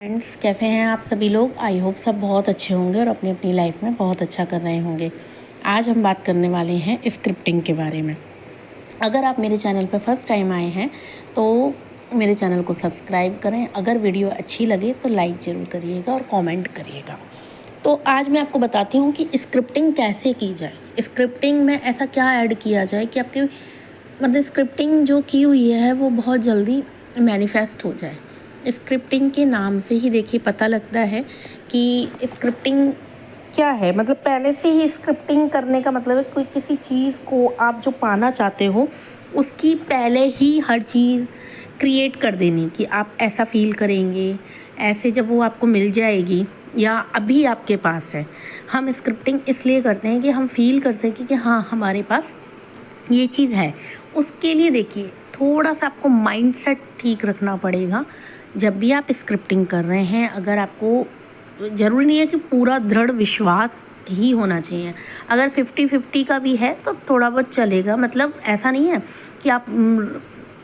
Friends, कैसे हैं आप सभी लोग। आई होप सब बहुत अच्छे होंगे और अपनी अपनी लाइफ में बहुत अच्छा कर रहे होंगे। आज हम बात करने वाले हैं स्क्रिप्टिंग के बारे में। अगर आप मेरे चैनल पर फर्स्ट टाइम आए हैं तो मेरे चैनल को सब्सक्राइब करें। अगर वीडियो अच्छी लगे तो लाइक ज़रूर करिएगा और कमेंट करिएगा। तो आज मैं आपको बताती हूँ कि स्क्रिप्टिंग कैसे की जाए। स्क्रिप्टिंग में ऐसा क्या ऐड किया जाए कि आपकी मतलब स्क्रिप्टिंग जो की हुई है वो बहुत जल्दी मैनिफेस्ट हो जाए। स्क्रिप्टिंग के नाम से ही देखिए पता लगता है कि स्क्रिप्टिंग क्या है। मतलब पहले से ही स्क्रिप्टिंग करने का मतलब है कोई किसी चीज़ को आप जो पाना चाहते हो उसकी पहले ही हर चीज़ क्रिएट कर देनी कि आप ऐसा फील करेंगे, ऐसे जब वो आपको मिल जाएगी या अभी आपके पास है। हम स्क्रिप्टिंग इसलिए करते हैं कि हम फील कर सकें कि हाँ हमारे पास ये चीज़ है। उसके लिए देखिए थोड़ा सा आपको माइंडसेट ठीक रखना पड़ेगा जब भी आप स्क्रिप्टिंग कर रहे हैं। अगर आपको ज़रूरी नहीं है कि पूरा दृढ़ विश्वास ही होना चाहिए। अगर 50-50 का भी है तो थोड़ा बहुत चलेगा। मतलब ऐसा नहीं है कि आप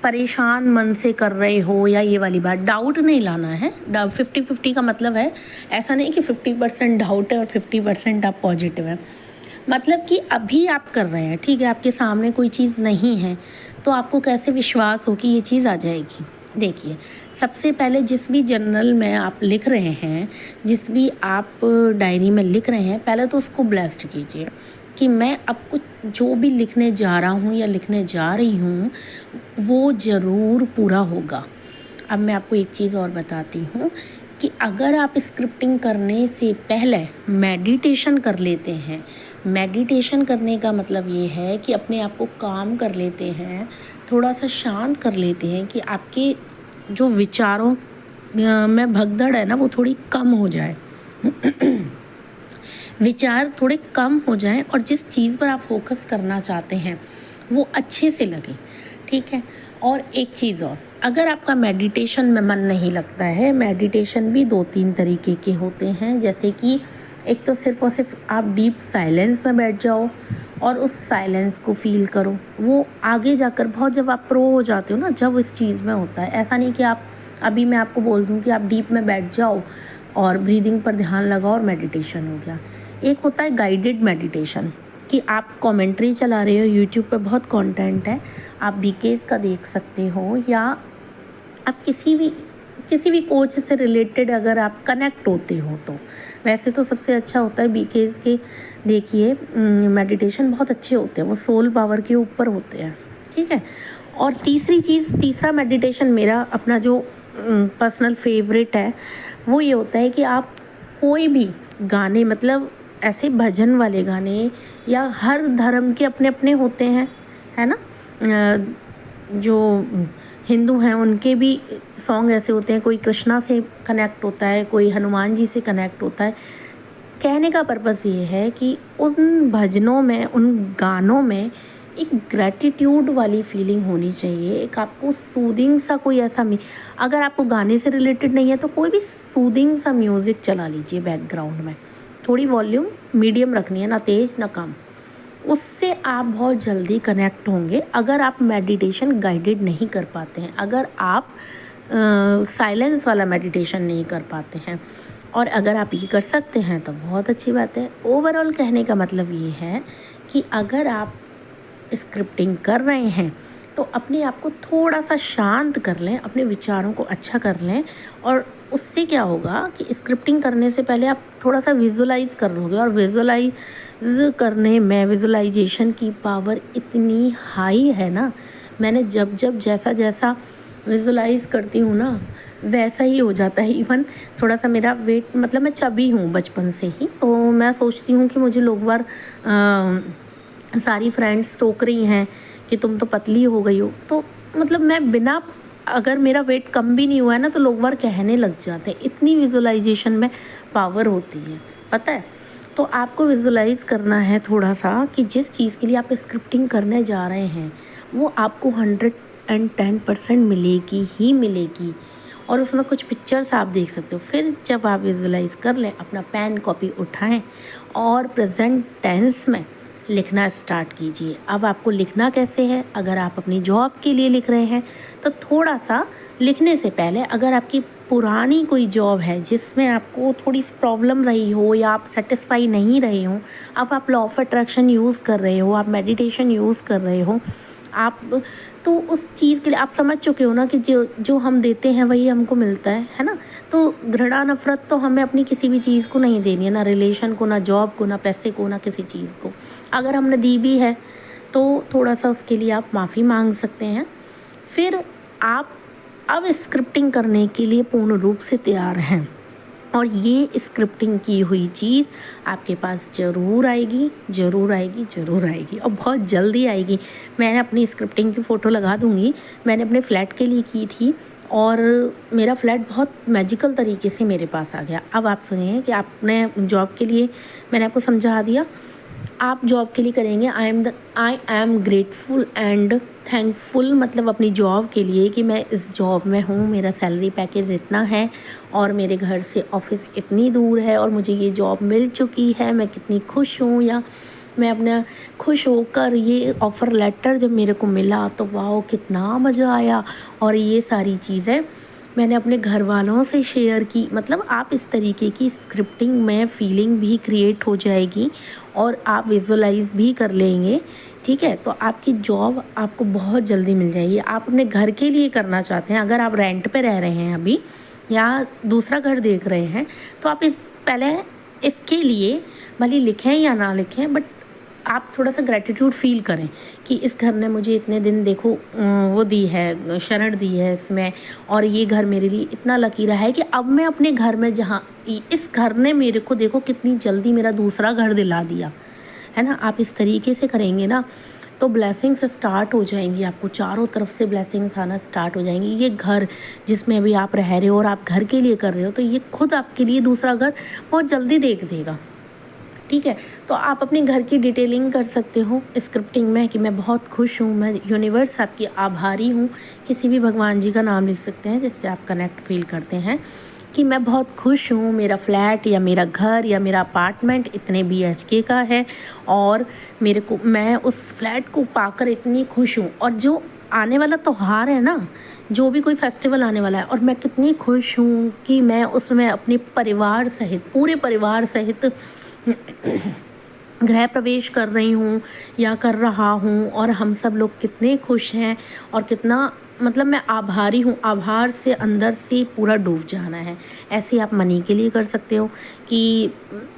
परेशान मन से कर रहे हो या ये वाली बात। डाउट नहीं लाना है। 50-50 का मतलब है ऐसा नहीं कि 50% डाउट है और 50% आप पॉजिटिव है। मतलब कि अभी आप कर रहे हैं, ठीक है, आपके सामने कोई चीज़ नहीं है तो आपको कैसे विश्वास हो कि ये चीज़ आ जाएगी। देखिए सबसे पहले जिस भी जर्नल में आप लिख रहे हैं, जिस भी आप डायरी में लिख रहे हैं, पहले तो उसको ब्लेस्ड कीजिए कि मैं अब कुछ जो भी लिखने जा रहा हूँ या लिखने जा रही हूँ वो ज़रूर पूरा होगा। अब मैं आपको एक चीज़ और बताती हूँ कि अगर आप स्क्रिप्टिंग करने से पहले मेडिटेशन कर लेते हैं, मेडिटेशन करने का मतलब ये है कि अपने आप को काम कर लेते हैं, थोड़ा सा शांत कर लेते हैं कि आपके जो विचारों में भगदड़ है ना वो थोड़ी कम हो जाए विचार थोड़े कम हो जाएं और जिस चीज़ पर आप फोकस करना चाहते हैं वो अच्छे से लगे, ठीक है। और एक चीज़ और, अगर आपका मेडिटेशन में मन नहीं लगता है, मेडिटेशन भी 2-3 तरीके के होते हैं। जैसे कि एक तो सिर्फ़ और सिर्फ आप डीप साइलेंस में बैठ जाओ और उस साइलेंस को फ़ील करो। वो आगे जाकर बहुत जब आप प्रो हो जाते हो ना, जब इस चीज़ में होता है। ऐसा नहीं कि आप अभी मैं आपको बोल दूँ कि आप डीप में बैठ जाओ और ब्रीदिंग पर ध्यान लगाओ और मेडिटेशन हो गया। एक होता है गाइडेड मेडिटेशन कि आप कमेंट्री चला रहे हो, यूट्यूब पे बहुत कंटेंट है, आप बीकेएस का देख सकते हो या आप किसी भी कोच से रिलेटेड अगर आप कनेक्ट होते हो तो वैसे तो सबसे अच्छा होता है बीकेएस के। देखिए मेडिटेशन बहुत अच्छे होते हैं, वो सोल पावर के ऊपर होते हैं, ठीक है। और तीसरा मेडिटेशन मेरा अपना जो पर्सनल फेवरेट है वो ये होता है कि आप कोई भी गाने, मतलब ऐसे भजन वाले गाने, या हर धर्म के अपने अपने होते हैं, है ना। जो हिंदू हैं उनके भी सॉन्ग ऐसे होते हैं, कोई कृष्णा से कनेक्ट होता है, कोई हनुमान जी से कनेक्ट होता है। कहने का पर्पस ये है कि उन भजनों में, उन गानों में एक ग्रैटिट्यूड वाली फीलिंग होनी चाहिए। एक आपको सूदिंग सा कोई ऐसा अगर आपको गाने से रिलेटेड नहीं है तो कोई भी सूदिंग सा म्यूज़िक चला लीजिए बैकग्राउंड में। थोड़ी वॉल्यूम मीडियम रखनी है, ना तेज़ ना कम। उससे आप बहुत जल्दी कनेक्ट होंगे। अगर आप मेडिटेशन गाइडेड नहीं कर पाते हैं, अगर आप साइलेंस वाला मेडिटेशन नहीं कर पाते हैं, और अगर आप ये कर सकते हैं तो बहुत अच्छी बात है। ओवरऑल कहने का मतलब ये है कि अगर आप स्क्रिप्टिंग कर रहे हैं तो अपने आप को थोड़ा सा शांत कर लें, अपने विचारों को अच्छा कर लें। और उससे क्या होगा कि स्क्रिप्टिंग करने से पहले आप थोड़ा सा विजुलाइज़ कर लोगे, और विजुलाइज़ करने में विजुलाइजेशन की पावर इतनी हाई है ना। मैंने जब जैसा विजुलाइज़ करती हूँ ना वैसा ही हो जाता है। इवन थोड़ा सा मेरा वेट, मतलब मैं चबी हूँ बचपन से ही, तो मैं सोचती हूँ कि मुझे लोग बार सारी फ्रेंड्स टोक रही हैं कि तुम तो पतली हो गई हो। तो मतलब मैं बिना, अगर मेरा वेट कम भी नहीं हुआ है ना तो लोग बार कहने लग जाते हैं। इतनी विजुलाइजेशन में पावर होती है, पता है। तो आपको विजुलाइज़ करना है थोड़ा सा कि जिस चीज़ के लिए आप स्क्रिप्टिंग करने जा रहे हैं वो आपको 110% मिलेगी ही मिलेगी। और उसमें कुछ पिक्चर्स आप देख सकते हो। फिर जब आप विजुलाइज़ कर लें, अपना पेन कॉपी उठाएं और प्रेजेंट टेंस में लिखना स्टार्ट कीजिए। अब आपको लिखना कैसे है, अगर आप अपनी जॉब के लिए लिख रहे हैं तो थोड़ा सा लिखने से पहले अगर आपकी पुरानी कोई जॉब है जिसमें आपको थोड़ी सी प्रॉब्लम रही हो या आप सेटिस्फाई नहीं रहे हो, अब आप लॉ ऑफ अट्रैक्शन यूज़ कर रहे हो, आप मेडिटेशन यूज़ कर रहे हो, आप तो उस चीज़ के लिए आप समझ चुके हो ना कि जो जो हम देते हैं वही हमको मिलता है ना। तो घृणा नफरत तो हमें अपनी किसी भी चीज़ को नहीं देनी है, ना रिलेशन को, ना जॉब को, ना पैसे को, ना किसी चीज़ को। अगर हमने दी भी है तो थोड़ा सा उसके लिए आप माफ़ी मांग सकते हैं। फिर आप अब स्क्रिप्टिंग करने के लिए पूर्ण रूप से तैयार हैं और ये स्क्रिप्टिंग की हुई चीज़ आपके पास ज़रूर आएगी, ज़रूर आएगी, ज़रूर आएगी और बहुत जल्दी आएगी। मैंने अपनी स्क्रिप्टिंग की फ़ोटो लगा दूँगी। मैंने अपने फ्लैट के लिए की थी और मेरा फ्लैट बहुत मैजिकल तरीके से मेरे पास आ गया। अब आप सुनिए कि आपने जॉब के लिए मैंने आपको समझा दिया। आप जॉब के लिए करेंगे I am grateful and thankful, मतलब अपनी जॉब के लिए कि मैं इस जॉब में हूँ, मेरा सैलरी पैकेज इतना है और मेरे घर से ऑफिस इतनी दूर है और मुझे ये जॉब मिल चुकी है, मैं कितनी खुश हूँ। या मैं अपना खुश होकर ये ऑफ़र लेटर जब मेरे को मिला तो वाह कितना मज़ा आया। और ये सारी चीज़ें मैंने अपने घर वालों से शेयर की। मतलब आप इस तरीके की स्क्रिप्टिंग में फीलिंग भी क्रिएट हो जाएगी और आप विजुअलाइज भी कर लेंगे, ठीक है। तो आपकी जॉब आपको बहुत जल्दी मिल जाएगी। आप अपने घर के लिए करना चाहते हैं, अगर आप रेंट पे रह रहे हैं अभी या दूसरा घर देख रहे हैं, तो आप पहले इसके लिए भले लिखें या ना लिखें, बट आप थोड़ा सा ग्रैटिट्यूड फील करें कि इस घर ने मुझे इतने दिन देखो वो दी है, शरण दी है इसमें, और ये घर मेरे लिए इतना लकी रहा है कि अब मैं अपने घर में जहाँ इस घर ने मेरे को देखो कितनी जल्दी मेरा दूसरा घर दिला दिया है ना। आप इस तरीके से करेंगे ना तो ब्लेसिंग्स स्टार्ट हो जाएंगी, आपको चारों तरफ से ब्लेसिंग्स आना स्टार्ट हो जाएंगी। ये घर जिसमें अभी आप रह रहे हो और आप घर के लिए कर रहे हो, तो ये खुद आपके लिए दूसरा घर बहुत जल्दी देख देगा, ठीक है। तो आप अपने घर की डिटेलिंग कर सकते हो स्क्रिप्टिंग में कि मैं बहुत खुश हूँ, मैं यूनिवर्स आपकी आभारी हूँ। किसी भी भगवान जी का नाम लिख सकते हैं जिससे आप कनेक्ट फील करते हैं कि मैं बहुत खुश हूँ, मेरा फ्लैट या मेरा घर या मेरा अपार्टमेंट इतने BHK का है और मैं उस फ्लैट को पाकर इतनी खुश हूँ। और जो आने वाला त्यौहार है ना, जो भी कोई फेस्टिवल आने वाला है, और मैं कितनी खुश हूँ कि मैं उसमें अपने परिवार सहित, पूरे परिवार सहित गृह प्रवेश कर रही हूँ या कर रहा हूँ और हम सब लोग कितने खुश हैं और कितना मतलब मैं आभारी हूँ। आभार से अंदर से पूरा डूब जाना है। ऐसे आप मनी के लिए कर सकते हो कि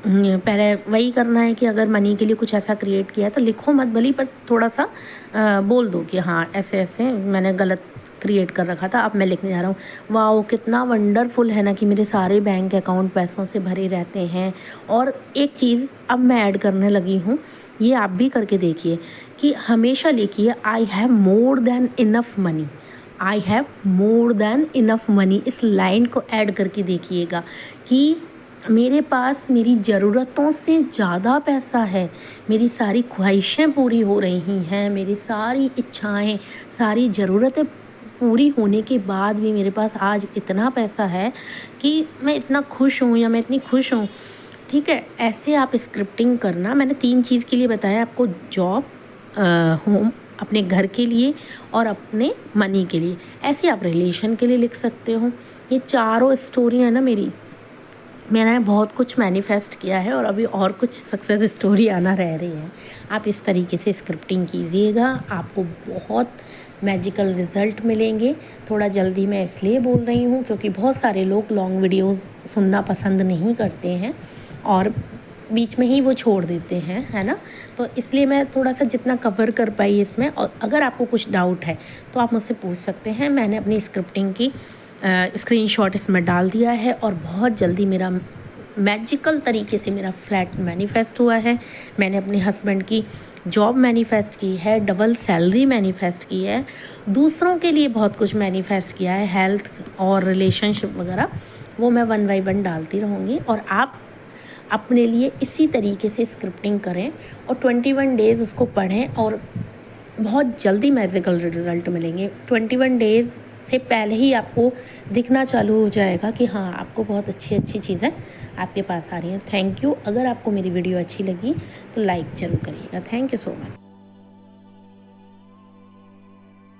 पहले वही करना है कि अगर मनी के लिए कुछ ऐसा क्रिएट किया है तो लिखो मत भली, पर थोड़ा सा बोल दो कि हाँ ऐसे ऐसे मैंने गलत क्रिएट कर रखा था, अब मैं लिखने जा रहा हूँ। वाह कितना वंडरफुल है ना कि मेरे सारे बैंक अकाउंट पैसों से भरे रहते हैं। और एक चीज़ अब मैं ऐड करने लगी हूँ, ये आप भी करके देखिए कि हमेशा लिखिए I have more than enough money, I have more than enough money. इस लाइन को ऐड करके देखिएगा कि मेरे पास मेरी ज़रूरतों से ज़्यादा पैसा है, मेरी सारी ख्वाहिशें पूरी हो रही हैं, मेरी सारी इच्छाएं, सारी ज़रूरतें पूरी होने के बाद भी मेरे पास आज इतना पैसा है कि मैं इतना खुश हूँ या मैं इतनी खुश हूँ, ठीक है। ऐसे आप स्क्रिप्टिंग करना। मैंने 3 चीज़ के लिए बताया आपको, जॉब, होम, अपने घर के लिए और अपने मनी के लिए। ऐसे आप रिलेशन के लिए लिख सकते हो। ये चारों स्टोरी है ना मेरी, मैंने बहुत कुछ मैनिफेस्ट किया है और अभी और कुछ सक्सेस स्टोरी आना रह रही है। आप इस तरीके से स्क्रिप्टिंग कीजिएगा, आपको बहुत मैजिकल रिज़ल्ट मिलेंगे। थोड़ा जल्दी मैं इसलिए बोल रही हूँ क्योंकि बहुत सारे लोग लॉन्ग वीडियोस सुनना पसंद नहीं करते हैं और बीच में ही वो छोड़ देते हैं, है ना। तो इसलिए मैं थोड़ा सा जितना कवर कर पाई इसमें, और अगर आपको कुछ डाउट है तो आप मुझसे पूछ सकते हैं। मैंने अपनी स्क्रिप्टिंग की स्क्रीनशॉट इसमें डाल दिया है और बहुत जल्दी मेरा मैजिकल तरीके से मेरा फ्लैट मैनिफेस्ट हुआ है। मैंने अपने हस्बैंड की जॉब मैनिफेस्ट की है, डबल सैलरी मैनिफेस्ट की है, दूसरों के लिए बहुत कुछ मैनिफेस्ट किया है, हेल्थ और रिलेशनशिप वगैरह, वो मैं 1 बाय 1 डालती रहूँगी। और आप अपने लिए इसी तरीके से स्क्रिप्टिंग करें और 21 डेज़ उसको पढ़ें और बहुत जल्दी मैजिकल रिजल्ट मिलेंगे। 21 डेज़ से पहले ही आपको दिखना चालू हो जाएगा कि हाँ आपको बहुत अच्छी अच्छी चीज़ें आपके पास आ रही हैं। Thank you. अगर आपको मेरी वीडियो अच्छी लगी तो लाइक ज़रूर करिएगा। Thank you so much.